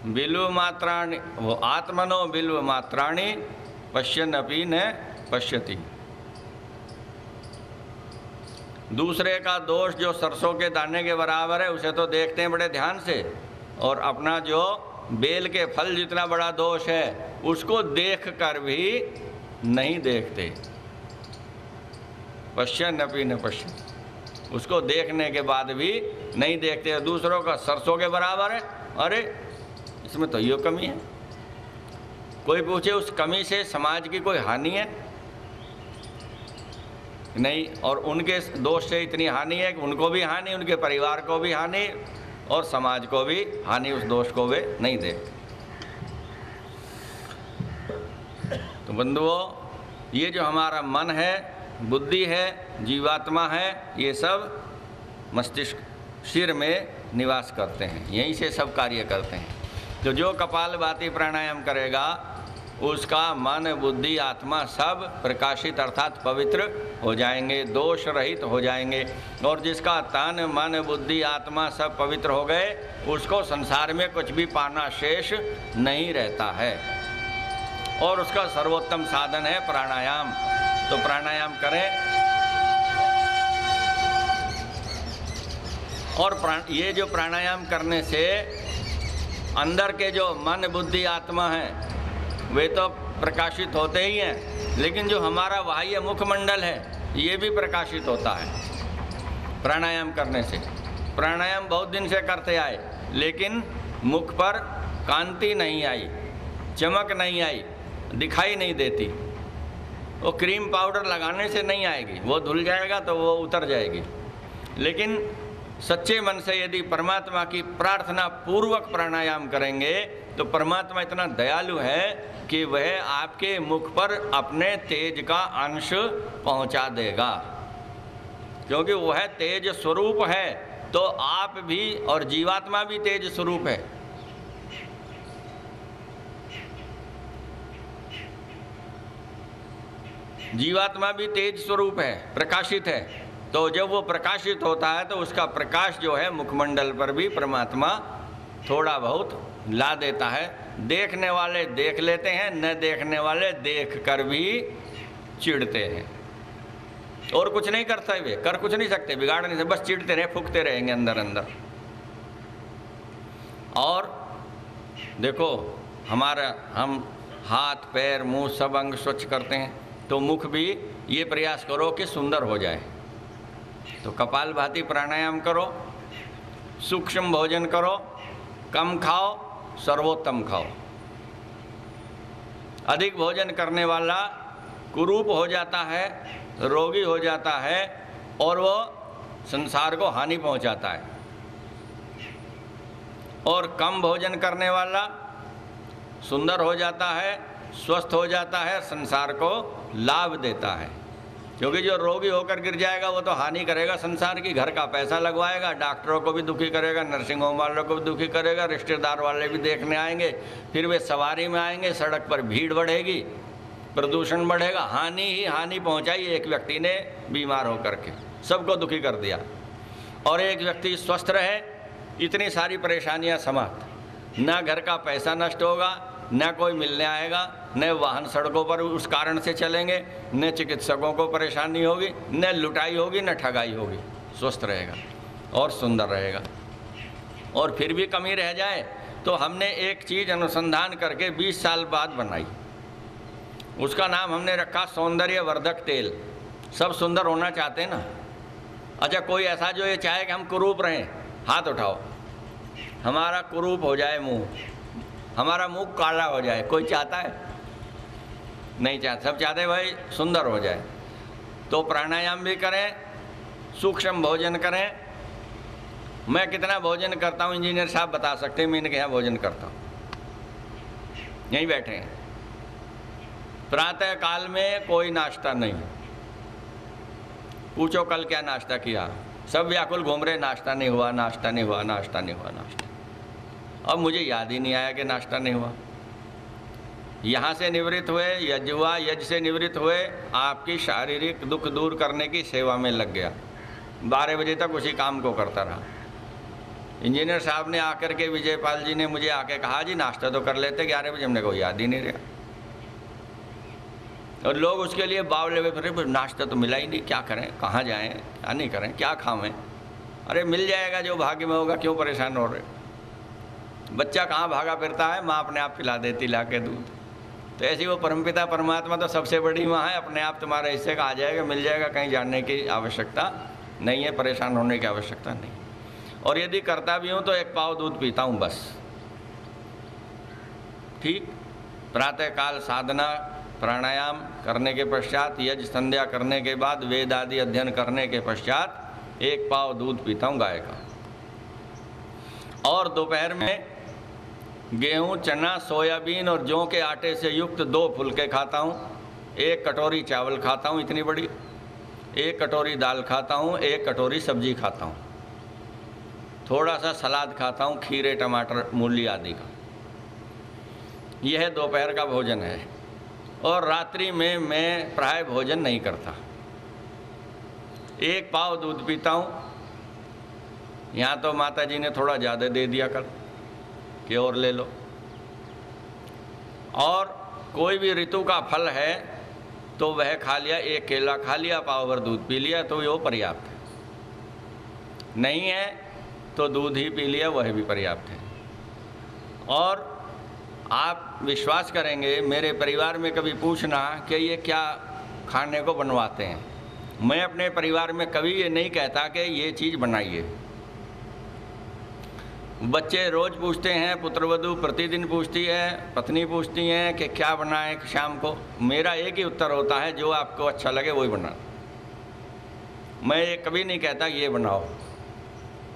बिल्व मात्राणि, वो आत्मनो बिल्व मात्राणि पश्यन् अपि न पश्यति। दूसरे का दोष जो सरसों के दाने के बराबर है उसे तो देखते हैं बड़े ध्यान से, और अपना जो बेल के फल जितना बड़ा दोष है उसको देख कर भी नहीं देखते। पश्यन् अपि न पश्यति, उसको देखने के बाद भी नहीं देखते। दूसरों का सरसों के बराबर है, अरे इसमें तो ये कमी है। कोई पूछे उस कमी से समाज की कोई हानि है? नहीं। और उनके दोष से इतनी हानि है कि उनको भी हानि, उनके परिवार को भी हानि और समाज को भी हानि, उस दोष को वे नहीं देखते। तो बंधुओं, ये जो हमारा मन है, बुद्धि है, जीवात्मा है, ये सब मस्तिष्क सिर में निवास करते हैं, यहीं से सब कार्य करते हैं। तो जो कपालभाति प्राणायाम करेगा उसका मन, बुद्धि, आत्मा सब प्रकाशित अर्थात पवित्र हो जाएंगे, दोष रहित हो जाएंगे। और जिसका तन, मन, बुद्धि, आत्मा सब पवित्र हो गए उसको संसार में कुछ भी पाना शेष नहीं रहता है। और उसका सर्वोत्तम साधन है प्राणायाम। तो प्राणायाम करें। और ये जो प्राणायाम करने से अंदर के जो मन, बुद्धि, आत्मा है वे तो प्रकाशित होते ही हैं, लेकिन जो हमारा बाह्य मुखमंडल है ये भी प्रकाशित होता है प्राणायाम करने से। प्राणायाम बहुत दिन से करते आए, लेकिन मुख पर कांति नहीं आई, चमक नहीं आई, दिखाई नहीं देती। वो क्रीम पाउडर लगाने से नहीं आएगी, वो धुल जाएगा तो वो उतर जाएगी। लेकिन सच्चे मन से यदि परमात्मा की प्रार्थना पूर्वक प्राणायाम करेंगे तो परमात्मा इतना दयालु है कि वह आपके मुख पर अपने तेज का अंश पहुंचा देगा, क्योंकि वह तेज स्वरूप है। तो आप भी और जीवात्मा भी तेज स्वरूप है। जीवात्मा भी तेज स्वरूप है, प्रकाशित है। तो जब वो प्रकाशित होता है तो उसका प्रकाश जो है मुखमंडल पर भी परमात्मा थोड़ा बहुत ला देता है। देखने वाले देख लेते हैं, न देखने वाले देख कर भी चिढ़ते हैं। और कुछ नहीं करता वे, कर कुछ नहीं सकते, बिगाड़ नहीं सकते, बस चिढ़ते रहे, फूंकते रहेंगे अंदर अंदर। और देखो हम हाथ, पैर, मुंह सब अंग स्वच्छ करते हैं, तो मुख भी ये प्रयास करो कि सुंदर हो जाए। तो कपालभाति प्राणायाम करो, सूक्ष्म भोजन करो, कम खाओ, सर्वोत्तम खाओ। अधिक भोजन करने वाला कुरूप हो जाता है, रोगी हो जाता है और वो संसार को हानि पहुंचाता है। और कम भोजन करने वाला सुंदर हो जाता है, स्वस्थ हो जाता है, संसार को लाभ देता है। क्योंकि जो रोगी होकर गिर जाएगा वो तो हानि करेगा संसार की, घर का पैसा लगवाएगा, डॉक्टरों को भी दुखी करेगा, नर्सिंग होम वालों को भी दुखी करेगा, रिश्तेदार वाले भी देखने आएंगे, फिर वे सवारी में आएंगे, सड़क पर भीड़ बढ़ेगी, प्रदूषण बढ़ेगा। हानि ही हानि पहुंचाई एक व्यक्ति ने बीमार होकर के, सबको दुखी कर दिया। और एक व्यक्ति स्वस्थ रहे, इतनी सारी परेशानियां समाप्त, न घर का पैसा नष्ट होगा, न कोई मिलने आएगा, न वाहन सड़कों पर उस कारण से चलेंगे, न चिकित्सकों को परेशानी होगी, न लुटाई होगी, न ठगाई होगी, स्वस्थ रहेगा और सुंदर रहेगा। और फिर भी कमी रह जाए तो हमने एक चीज़ अनुसंधान करके 20 साल बाद बनाई, उसका नाम हमने रखा सौंदर्यवर्धक तेल। सब सुंदर होना चाहते हैं ना। अच्छा, कोई ऐसा जो ये चाहे कि हम कुरूप रहें, हाथ उठाओ। हमारा कुरूप हो जाए मुंह, हमारा मुंह काला हो जाए, कोई चाहता है? नहीं चाहता। सब चाहते भाई सुंदर हो जाए। तो प्राणायाम भी करें, सूक्ष्म भोजन करें। मैं कितना भोजन करता हूँ इंजीनियर साहब बता सकते हैं, मैं इनके यहाँ भोजन करता हूँ, यहीं बैठे हैं। प्रातः काल में कोई नाश्ता नहीं। पूछो कल क्या नाश्ता किया, सब व्याकुल घूम रहे, नाश्ता नहीं हुआ, नाश्ता नहीं हुआ, नाश्ता नहीं हुआ, नाश्ता। अब मुझे याद ही नहीं आया कि नाश्ता नहीं हुआ। यहाँ से निवृत्त हुए, यज्ञ हुआ, यज्ञ से निवृत्त हुए, आपकी शारीरिक दुख दूर करने की सेवा में लग गया। 12 बजे तक उसी काम को करता रहा। इंजीनियर साहब ने आकर के, विजयपाल जी ने मुझे आके कहा जी नाश्ता तो कर लेते 11 बजे, हमने को याद ही नहीं रहा। और लोग उसके लिए बावले हुए फिर, नाश्ता तो मिला ही नहीं, क्या करें, कहाँ जाएं, क्या नहीं करें, क्या खावें। अरे मिल जाएगा जो भाग्य में होगा, क्यों परेशान हो रहे। बच्चा कहाँ भागा फिरता है, माँ अपने आप पिला देती ला के दूध। तो ऐसी वो परमपिता परमात्मा तो सबसे बड़ी माँ है, अपने आप तुम्हारे हिस्से का आ जाएगा, मिल जाएगा, कहीं जानने की आवश्यकता नहीं है, परेशान होने की आवश्यकता नहीं। और यदि करता भी हूँ तो 1 पाव दूध पीता हूँ बस, ठीक। प्रातःकाल साधना प्राणायाम करने के पश्चात, यज्ञ संध्या करने के बाद, वेद आदि अध्ययन करने के पश्चात 1 पाव दूध पीता हूँ गाय का। और दोपहर में गेहूँ, चना, सोयाबीन और जौ के आटे से युक्त 2 फुलके खाता हूँ, 1 कटोरी चावल खाता हूँ इतनी बड़ी, 1 कटोरी दाल खाता हूँ, 1 कटोरी सब्जी खाता हूँ, थोड़ा सा सलाद खाता हूँ, खीरे, टमाटर, मूली आदि का। यह दोपहर का भोजन है। और रात्रि में मैं प्राय भोजन नहीं करता, 1 पाव दूध पीता हूँ। यहाँ तो माता जी ने थोड़ा ज़्यादा दे दिया कल कि और ले लो। और कोई भी ऋतु का फल है तो वह खा लिया, 1 केला खा लिया, पाव भर दूध पी लिया, तो वो पर्याप्त है। नहीं है तो दूध ही पी लिया, वह भी पर्याप्त है। और आप विश्वास करेंगे, मेरे परिवार में कभी पूछना कि ये क्या खाने को बनवाते हैं, मैं अपने परिवार में कभी ये नहीं कहता कि ये चीज़ बनाइए। बच्चे रोज़ पूछते हैं, पुत्रवधू प्रतिदिन पूछती है, पत्नी पूछती हैं कि क्या बनाएं शाम को। मेरा एक ही उत्तर होता है, जो आपको अच्छा लगे वही बना। मैं ये कभी नहीं कहता ये बनाओ,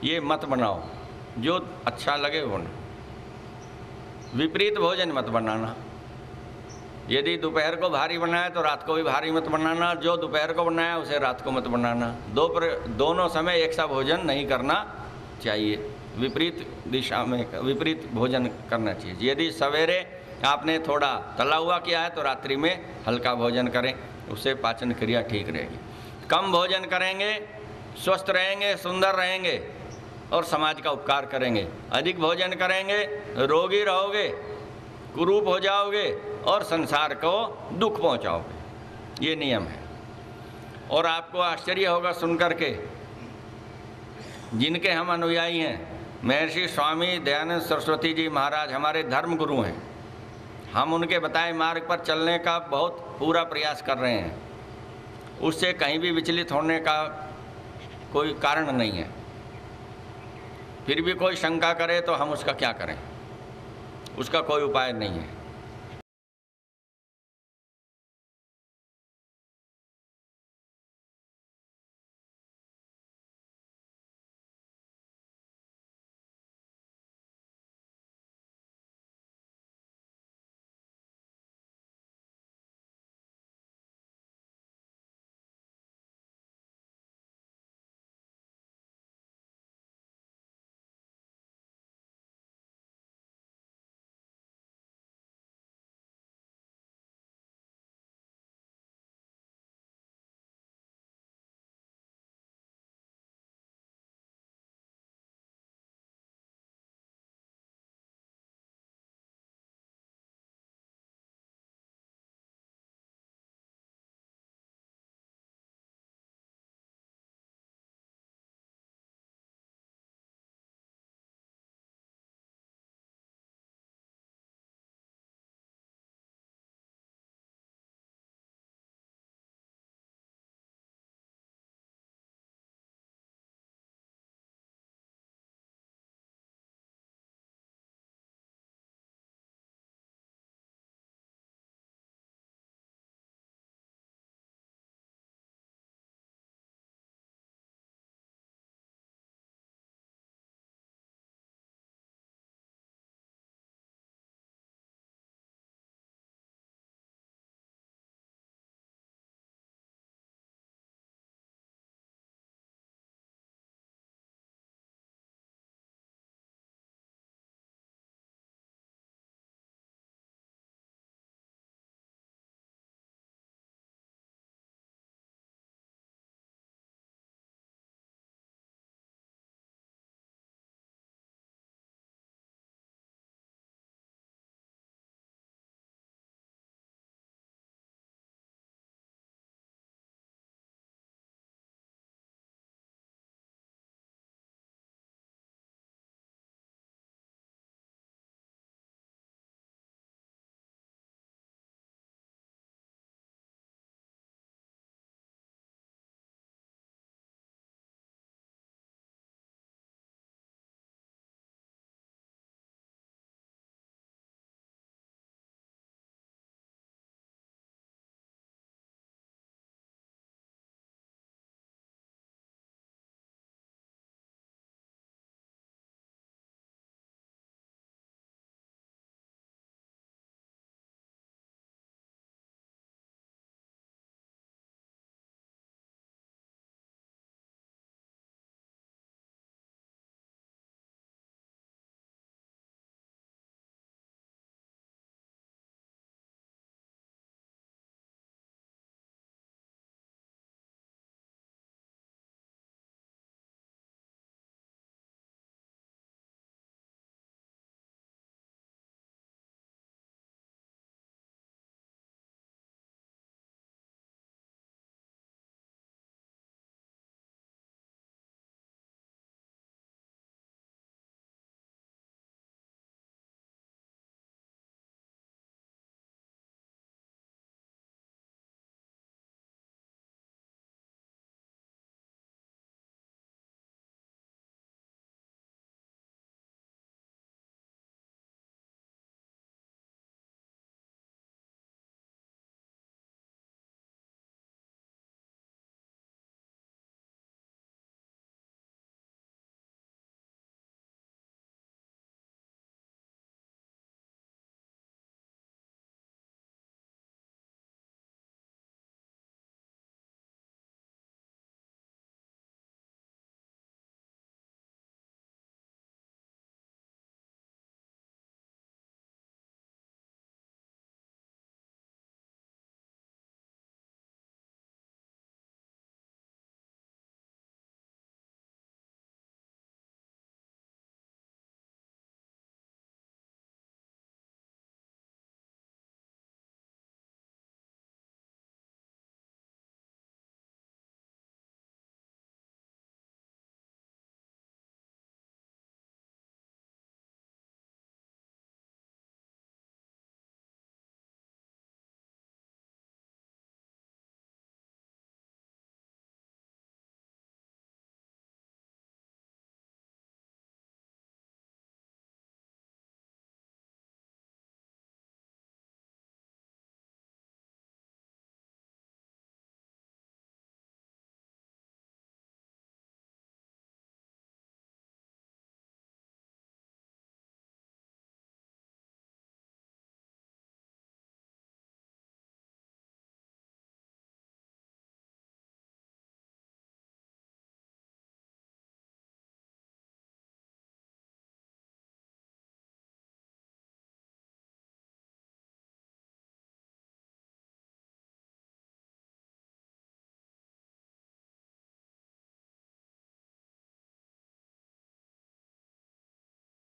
ये मत बनाओ, जो अच्छा लगे वो बनाओ। विपरीत भोजन मत बनाना। यदि दोपहर को भारी बनाया तो रात को भी भारी मत बनाना, जो दोपहर को बनाया उसे रात को मत बनाना। दोनों समय एक सा भोजन नहीं करना चाहिए, विपरीत दिशा में विपरीत भोजन करना चाहिए। यदि सवेरे आपने थोड़ा तला हुआ किया है तो रात्रि में हल्का भोजन करें, उससे पाचन क्रिया ठीक रहेगी। कम भोजन करेंगे, स्वस्थ रहेंगे, सुंदर रहेंगे और समाज का उपकार करेंगे। अधिक भोजन करेंगे, रोगी रहोगे, कुरूप हो जाओगे और संसार को दुख पहुंचाओगे। ये नियम है। और आपको आश्चर्य होगा सुनकर के, जिनके हम अनुयायी हैं, महर्षि स्वामी दयानंद सरस्वती जी महाराज हमारे धर्म गुरु हैं। हम उनके बताए मार्ग पर चलने का बहुत पूरा प्रयास कर रहे हैं, उससे कहीं भी विचलित होने का कोई कारण नहीं है। फिर भी कोई शंका करे तो हम उसका क्या करें, उसका कोई उपाय नहीं है।